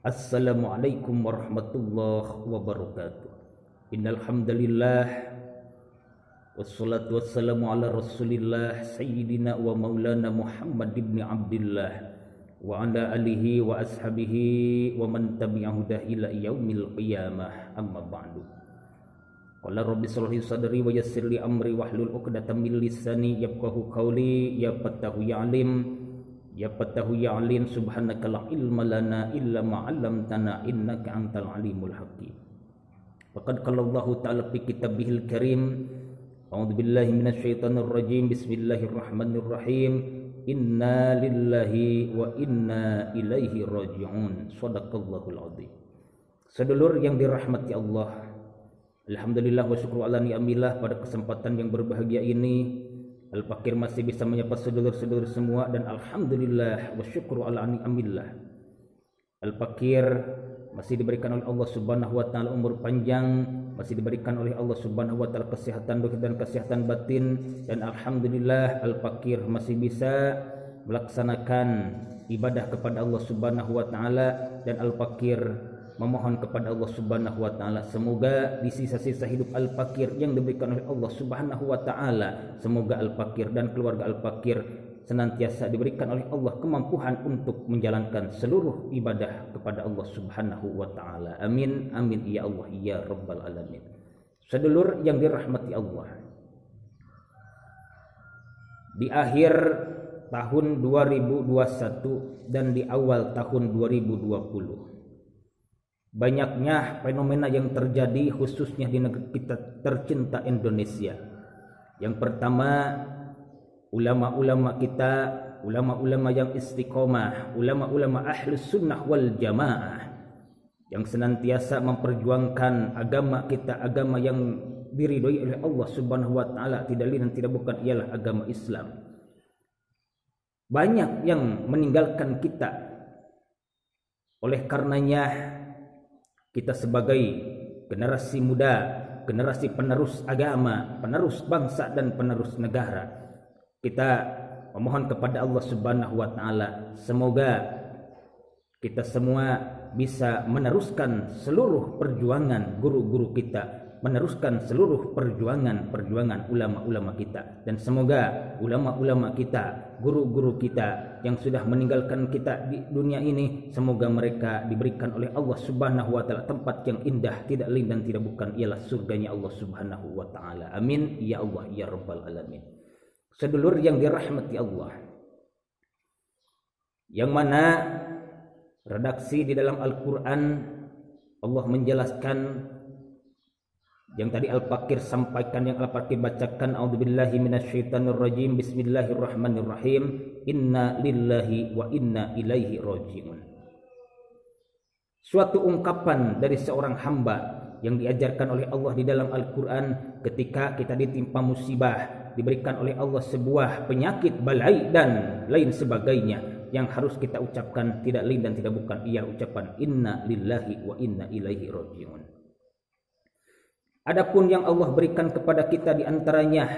Assalamualaikum warahmatullahi wabarakatuh. Innal hamdalillah wassalatu wassalamu ala Rasulillah sayyidina wa maulana Muhammad ibn Abdullah wa ala alihi wa ashabihi wa man tabi'ahu ila yaumil qiyamah. Amma ba'du. Qala rabbi shrah li sadri wa yassir li amri wahlul 'uqdatam min lisani yafqahu qawli. Ya Fattahu ya Alim, ya Fattahu ya Alim, subhanaka la ilma lana illa ma 'allamtana innaka antal alimul hakim. Faqad qala Allah ta'ala fi kitabihil karim, a'udzu billahi minasyaitonir rajim, bismillahirrahmanirrahim, inna lillahi wa inna ilaihi raji'un. Shadaqallahul azim. Sedulur yang dirahmati Allah, alhamdulillah wa syukru ala ni'amillah, pada kesempatan yang berbahagia ini Al-Fakir masih bisa menyapa sedulur-sedulur semua, dan alhamdulillah wa syukru ala ni'amillah, Al-Fakir masih diberikan oleh Allah Subhanahu wa taala umur panjang, masih diberikan oleh Allah Subhanahu wa taala kesehatan zahir dan kesehatan batin, dan alhamdulillah Al-Fakir masih bisa melaksanakan ibadah kepada Allah Subhanahu wa taala, dan Al-Fakir memohon kepada Allah Subhanahu wa taala semoga di sisa-sisa hidup Al-Fakir yang diberikan oleh Allah Subhanahu wa taala, semoga Al-Fakir dan keluarga Al-Fakir senantiasa diberikan oleh Allah kemampuan untuk menjalankan seluruh ibadah kepada Allah Subhanahu wa taala. Amin amin ya Allah ya rabbal alamin. Sedulur yang dirahmati Allah, di akhir tahun 2021 dan di awal tahun 2020, banyaknya fenomena yang terjadi khususnya di negeri kita tercinta Indonesia. Yang pertama, ulama-ulama kita, ulama-ulama yang istiqomah, ulama-ulama ahlus sunnah wal jamaah, yang senantiasa memperjuangkan agama kita, agama yang diridhoi oleh Allah Subhanahu wa taala, tidak lain dan tidak bukan ialah agama Islam. Banyak yang meninggalkan kita. Oleh karenanya, kita sebagai generasi muda, generasi penerus agama, penerus bangsa dan penerus negara, kita memohon kepada Allah Subhanahu wa taala semoga kita semua bisa meneruskan seluruh perjuangan guru-guru kita, meneruskan seluruh perjuangan ulama-ulama kita, dan semoga ulama-ulama kita, guru-guru kita yang sudah meninggalkan kita di dunia ini, semoga mereka diberikan oleh Allah Subhanahu wa taala tempat yang indah, tidak lain dan tidak bukan ialah surganya Allah Subhanahu wa taala. Amin ya Allah ya rabbal alamin. Sedulur yang dirahmati Allah, yang mana redaksi di dalam Al-Qur'an Allah menjelaskan yang tadi Al-Fakir sampaikan, yang Al-Fakir bacakan, a'udzubillahi minasyaitonir rajim, bismillahirrahmanirrahim, inna lillahi wa inna ilaihi raji'un. Suatu ungkapan dari seorang hamba yang diajarkan oleh Allah di dalam Al-Quran ketika kita ditimpa musibah, diberikan oleh Allah sebuah penyakit, balai dan lain sebagainya, yang harus kita ucapkan tidak lain dan tidak bukan ia ucapan inna lillahi wa inna ilaihi raji'un. Adapun yang Allah berikan kepada kita di antaranya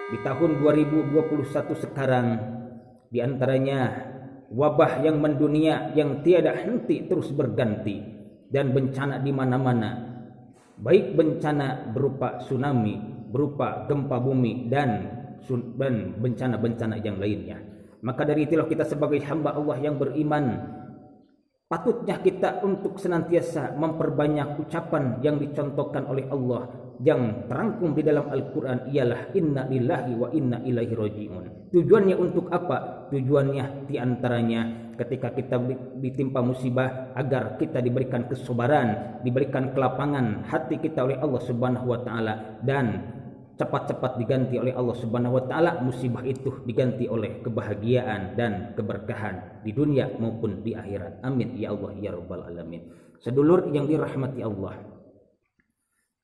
di tahun 2021 sekarang, di antaranya wabah yang mendunia yang tiada henti terus berganti, dan bencana di mana-mana, baik bencana berupa tsunami, berupa gempa bumi, dan bencana-bencana yang lainnya. Maka dari itulah kita sebagai hamba Allah yang beriman, patutnya kita untuk senantiasa memperbanyak ucapan yang dicontohkan oleh Allah yang terangkum di dalam Al-Quran, ialah inna lillahi wa inna ilaihi raji'un. Tujuannya untuk apa? Tujuannya diantaranya ketika kita ditimpa musibah, agar kita diberikan kesabaran, diberikan kelapangan hati kita oleh Allah Subhanahu wa taala, dan cepat-cepat diganti oleh Allah Subhanahu wa taala, musibah itu diganti oleh kebahagiaan dan keberkahan di dunia maupun di akhirat. Amin ya Allah ya rabbal alamin. Sedulur yang dirahmati Allah,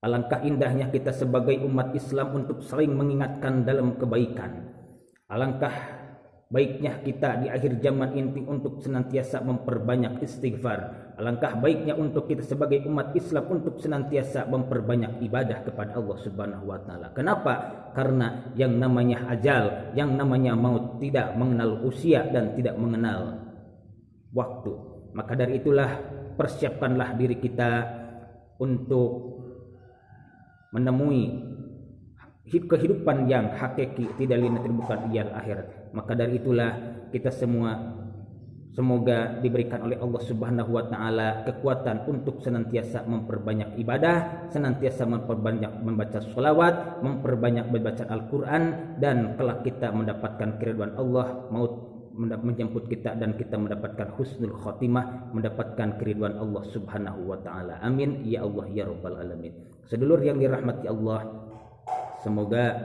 alangkah indahnya kita sebagai umat Islam untuk saling mengingatkan dalam kebaikan. Alangkah baiknya kita di akhir zaman ini untuk senantiasa memperbanyak istighfar. Alangkah baiknya untuk kita sebagai umat Islam untuk senantiasa memperbanyak ibadah kepada Allah Subhanahu wa taala. Kenapa? Karena yang namanya ajal, yang namanya maut tidak mengenal usia dan tidak mengenal waktu. Maka dari itulah persiapkanlah diri kita untuk menemui kehidupan yang hakiki, tidak lain bukan ialah akhirat. Maka dari itulah kita semua semoga diberikan oleh Allah Subhanahu wa taala kekuatan untuk senantiasa memperbanyak ibadah, senantiasa memperbanyak membaca sholawat, memperbanyak membaca Al-Qur'an, dan kelak kita mendapatkan keridhaan Allah, maut menjemput kita dan kita mendapatkan husnul khotimah, mendapatkan keridhaan Allah Subhanahu wa taala. Amin ya Allah ya rabbal alamin. Sedulur yang dirahmati Allah, semoga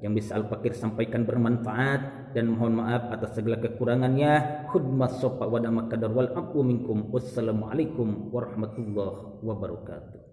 yang bisa Al-Fakir sampaikan bermanfaat, dan mohon maaf atas segala kekurangannya. Khudmas sopa wa dama kadar wal afu minkum. Wassalamualaikum warahmatullahi wabarakatuh.